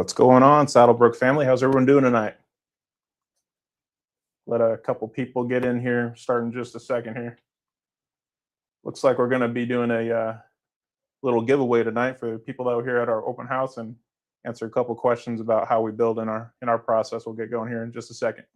What's going on, Saddlebrooke family? How's everyone doing tonight? Let a couple people get in here, start in just a second here. Looks like we're going to be doing a little giveaway tonight for people that were here at our open house and answer a couple questions about how we build in our process. We'll get going here in just a second.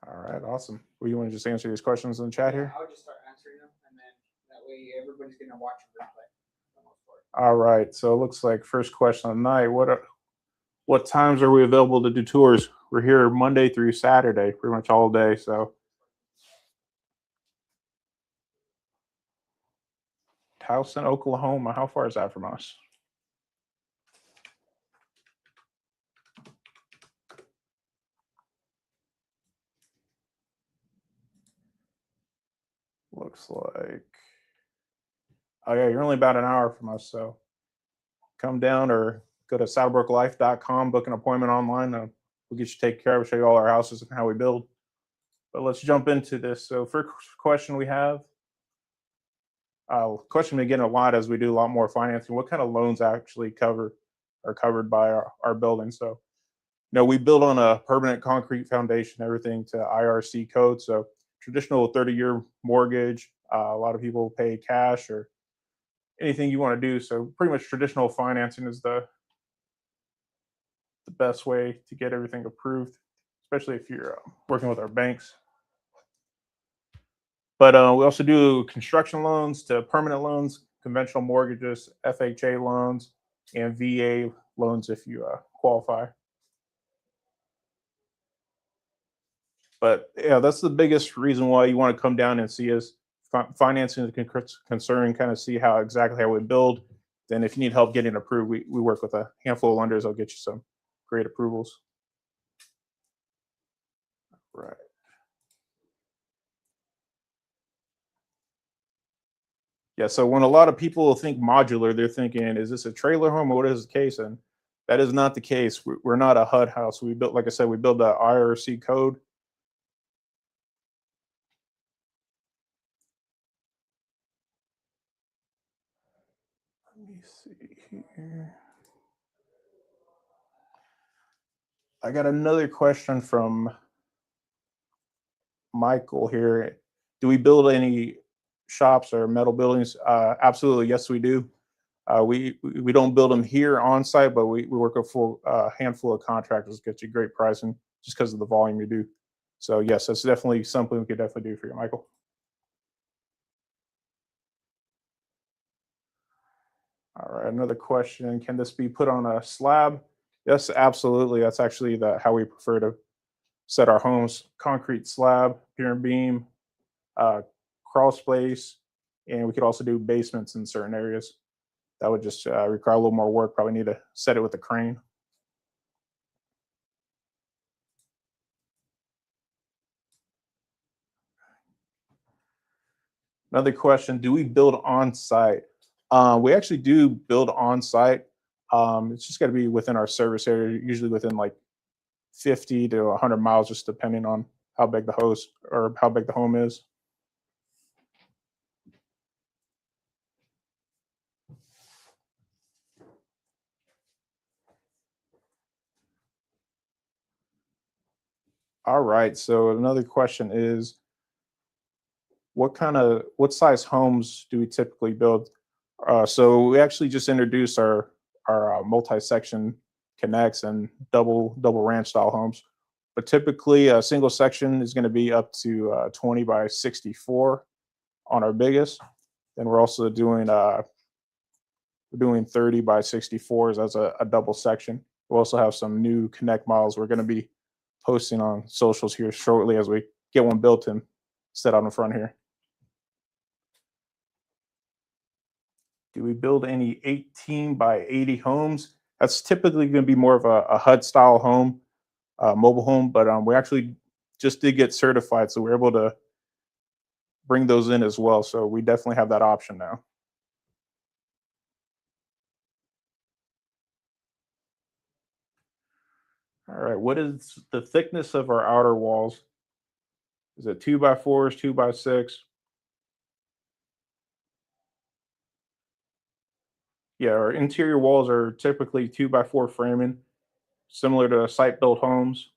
All right, awesome. Well, you want to just answer these questions in the chat here? I'll just start answering them, and then that way everybody's gonna watch a replay. All right. So it looks like first question of the night. What times are we available to do tours? We're here Monday through Saturday, pretty much all day. So Towson, Oklahoma. How far is that from us? Looks like, oh yeah, you're only about an hour from us. So come down or go to saddlebrookelife.com, book an appointment online. We'll get you taken care of, show you all our houses and how we build. But let's jump into this. So first question we have, question we get a lot as we do a lot more financing, what kind of loans actually are covered by our building? So, we build on a permanent concrete foundation, everything to IRC code. So traditional 30-year mortgage, a lot of people pay cash or anything you want to do. So pretty much traditional financing is the best way to get everything approved, especially if you're working with our banks. But we also do construction loans to permanent loans, conventional mortgages, FHA loans, and VA loans if you qualify. But yeah, that's the biggest reason why you want to come down and see us. Financing is a concern, kind of see exactly how we build. Then if you need help getting approved, we work with a handful of lenders. I'll get you some great approvals. Right. Yeah, so when a lot of people think modular, they're thinking, is this a trailer home or what is the case? And that is not the case. We're not a HUD house. We built, like I said, we build the IRC code. Let me see here. I got another question from Michael here. Do we build any shops or metal buildings? Absolutely, yes, we do. We don't build them here on site, but we work a full handful of contractors, get you great pricing just because of the volume you do. So yes, that's definitely something we could definitely do for you, Michael. All right, another question. Can this be put on a slab? Yes, absolutely. That's actually how we prefer to set our homes. Concrete slab, pier and beam, crawl space, and we could also do basements in certain areas. That would just require a little more work. Probably need to set it with a crane. Another question, do we build on site? We actually do build on site. It's just got to be within our service area, usually within like 50 to 100 miles, just depending on how big the host or how big the home is. All right, so another question is, what size homes do we typically build? So we actually just introduced our multi-section connects and double ranch style homes. But typically a single section is going to be up to 20 by 64 on our biggest. Then we're also doing 30 by 64s as a double section. We'll also have some new connect models we're going to be posting on socials here shortly as we get one built and set out in front here. Do we build any 18 by 80 homes? That's typically going to be more of a HUD style home, mobile home, but we actually just did get certified, so we're able to bring those in as well. So we definitely have that option now. All right, what is the thickness of our outer walls? Is it 2x4s, 2x6? Yeah, our interior walls are typically 2x4 framing, similar to site-built homes.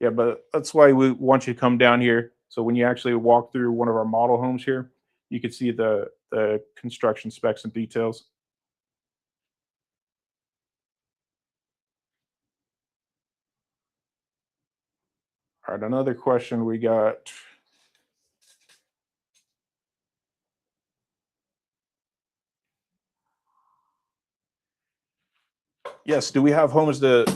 Yeah, but that's why we want you to come down here. So when you actually walk through one of our model homes here, you can see the construction specs and details. All right, another question we got. Yes, do we have homes to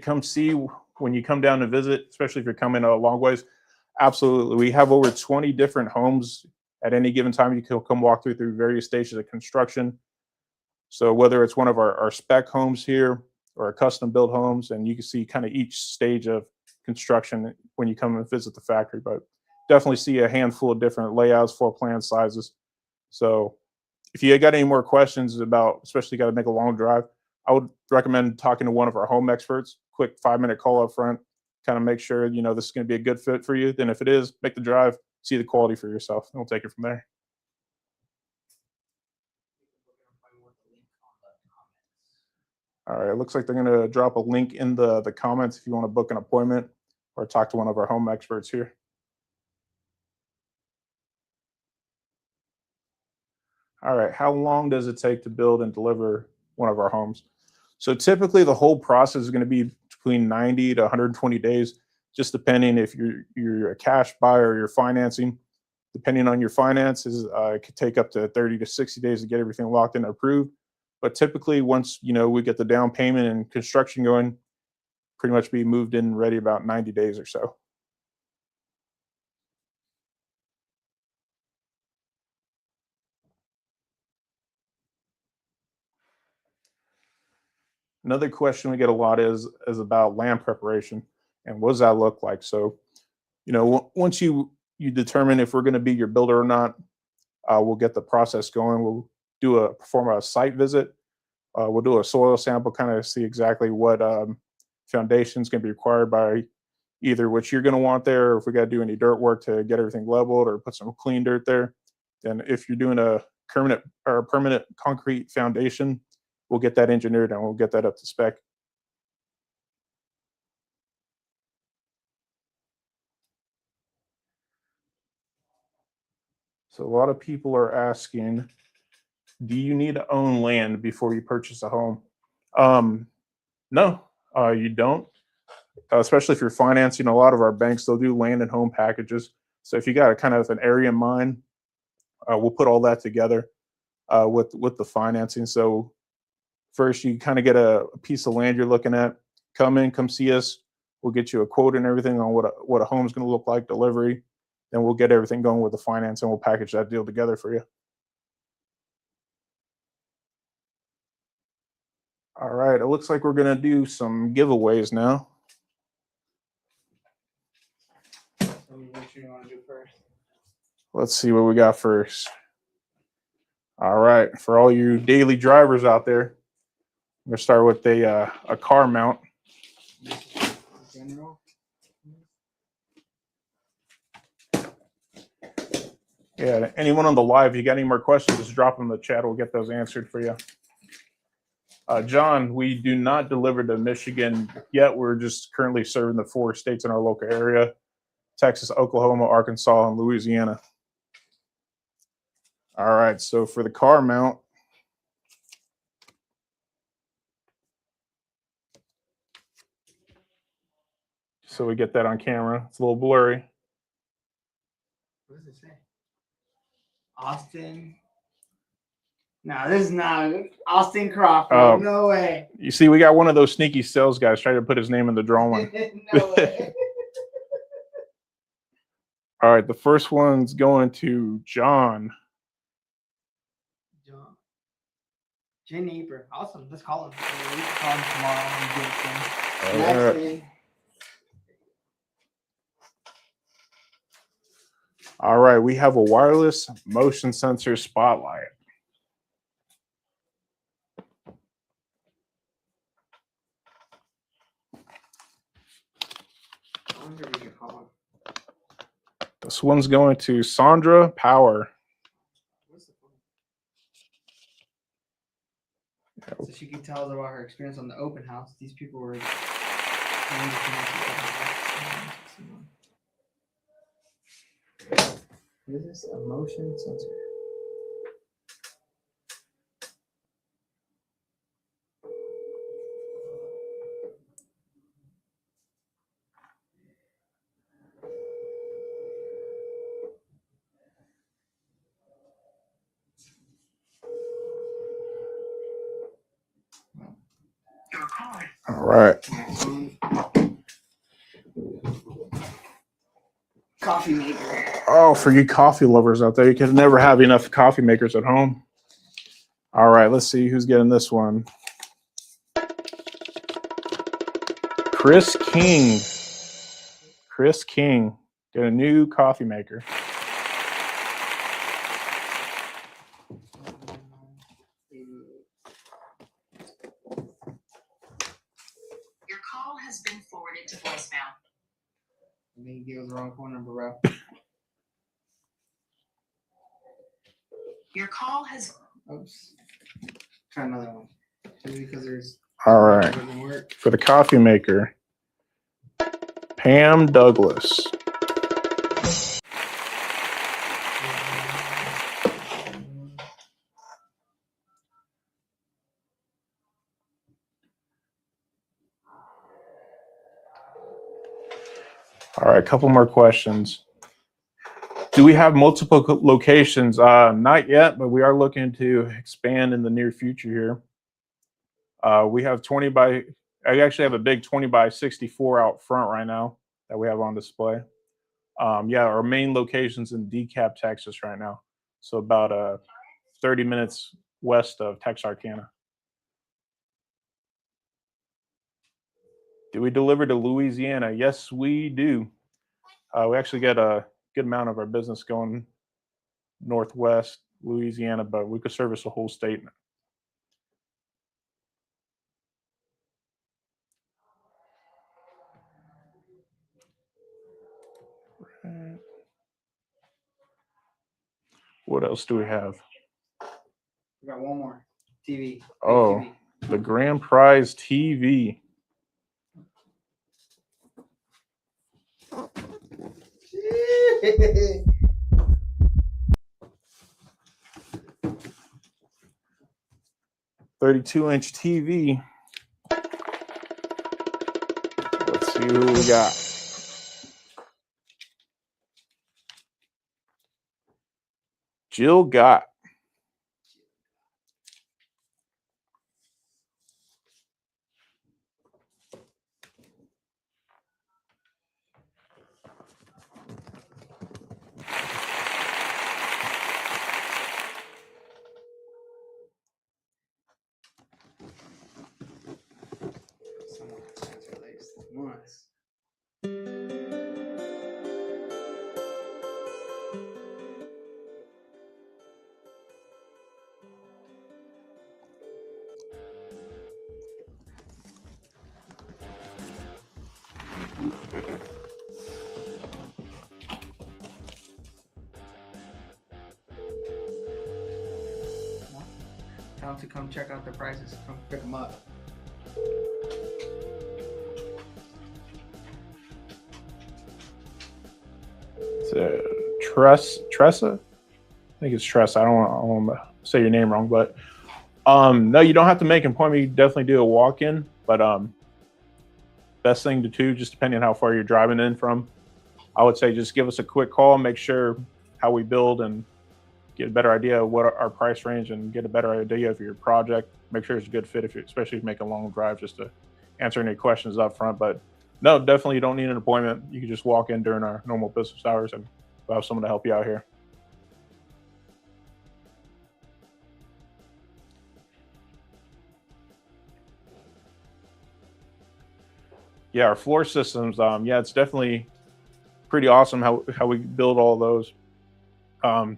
come see when you come down to visit, especially if you're coming a long ways? Absolutely. We have over 20 different homes at any given time. You can come walk through various stages of construction. So whether it's one of our spec homes here or our custom built homes, and you can see kind of each stage of construction when you come and visit the factory, but definitely see a handful of different layouts, floor plan sizes. So if you got any more questions about, especially got to make a long drive, I would recommend talking to one of our home experts. Quick 5-minute call up front, kind of make sure this is going to be a good fit for you. Then if it is, make the drive, see the quality for yourself, and we'll take it from there. All right, it looks like they're going to drop a link in the comments if you want to book an appointment or talk to one of our home experts here. All right, how long does it take to build and deliver one of our homes? So typically the whole process is going to be between 90 to 120 days, just depending if you're a cash buyer or you're financing. Depending on your finances, it could take up to 30 to 60 days to get everything locked in and approved. But typically once we get the down payment and construction going, pretty much be moved in ready about 90 days or so. Another question we get a lot is about land preparation and what does that look like? So, once you determine if we're going to be your builder or not, we'll get the process going. We'll perform a site visit. We'll do a soil sample, kind of see exactly what foundation is going to be required by either what you're going to want there, or if we got to do any dirt work to get everything leveled or put some clean dirt there. Then if you're doing a permanent concrete foundation, we'll get that engineered and we'll get that up to spec. So a lot of people are asking, do you need to own land before you purchase a home? No, you don't. Especially if you're financing, a lot of our banks, they'll do land and home packages. So if you got a kind of an area in mind, we'll put all that together with the financing. So first, you kind of get a piece of land you're looking at. Come see us. We'll get you a quote and everything on what a home's going to look like, delivery. Then we'll get everything going with the finance and we'll package that deal together for you. All right, it looks like we're going to do some giveaways now. What you want to do first? Let's see what we got first. All right, for all you daily drivers out there, I'm going to start with a car mount. General. Yeah, anyone on the live, if you got any more questions, just drop them in the chat. We'll get those answered for you. John, we do not deliver to Michigan yet. We're just currently serving the 4 states in our local area: Texas, Oklahoma, Arkansas, and Louisiana. All right, so for the car mount, so we get that on camera. It's a little blurry. What does it say? Austin. No, this is not Austin Crawford. Oh. No way. You see, we got one of those sneaky sales guys trying to put his name in the drawing. No way. All right, the first one's going to John. Jen Eber. Awesome. Let's call him. We can call him tomorrow and get it done. All Next right. thing. All right, we have a wireless motion sensor spotlight. I wonder if we can call it. This one's going to Sandra Power. What's the phone? So she can tell us about her experience on the open house. These people were. What is this? A motion sensor. All right. Coffee maker. Oh, for you coffee lovers out there, you can never have enough coffee makers at home. All right, let's see who's getting this one. Chris King. Chris King. Get a new coffee maker. Your call has been forwarded to voicemail. I think he gave us the wrong phone number, bro. Your call has. Oops. Try another one. Just because there's. All right. Doesn't work. For the coffee maker, Pam Douglas. All right, a couple more questions. Do we have multiple locations? Not yet, but we are looking to expand in the near future here. We have I actually have a big 20 by 64 out front right now that we have on display. Yeah, our main location's in DeKalb, Texas right now. So about 30 minutes west of Texarkana. Do we deliver to Louisiana? Yes, we do. We actually get a good amount of our business going northwest Louisiana, but we could service the whole state. What else do we have? We got one more. TV. Big Oh, TV. the Grand Prize TV. $32-inch TV. Let's see who we got. Jill Gott. Someone transfer these once. Tell them to come check out the prices. Come pick them up. It's Tressa? I think it's Tressa. I don't want to say your name wrong, but no, you don't have to make an appointment. You can definitely do a walk-in, but best thing to do, just depending on how far you're driving in from, I would say just give us a quick call, make sure how we build and get a better idea of what our price range and get a better idea of your project. Make sure it's a good fit, especially if you make a long drive, just to answer any questions up front. But no, definitely you don't need an appointment. You can just walk in during our normal business hours and we'll have someone to help you out here. Yeah, our floor systems. Yeah, it's definitely pretty awesome how we build all those. Um,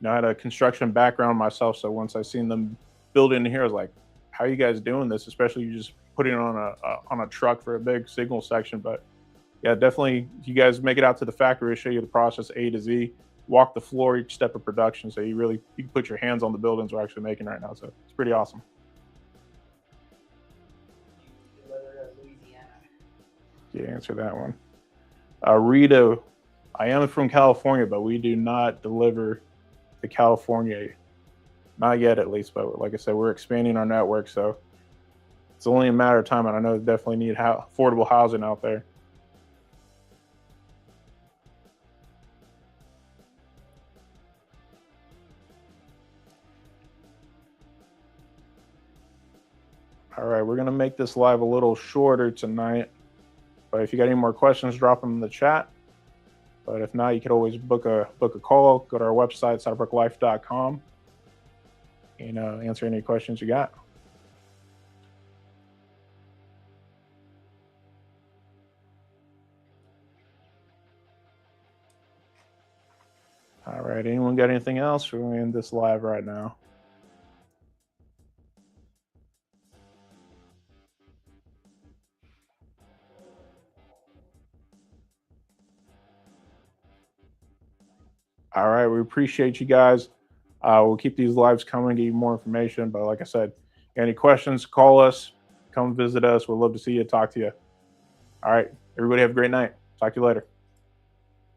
I had a construction background myself, so once I seen them build in here, I was like, "How are you guys doing this?" Especially you just putting it on a truck for a big signal section. But yeah, definitely, if you guys make it out to the factory, show you the process A to Z, walk the floor each step of production, so you can put your hands on the buildings we're actually making right now. So it's pretty awesome. Yeah, answer that one. Rita, I am from California, but we do not deliver to California. Not yet, at least. But like I said, we're expanding our network, so it's only a matter of time. And I know they definitely need affordable housing out there. All right, we're gonna make this live a little shorter tonight. But if you got any more questions, drop them in the chat. But if not, you could always book a call. Go to our website, saddlebrokelife.com, and answer any questions you got. All right, anyone got anything else? We're gonna end this live right now. All right, we appreciate you guys. We'll keep these lives coming, give you more information. But like I said, any questions, call us, come visit us. We'd love to see you, talk to you. All right, everybody have a great night. Talk to you later.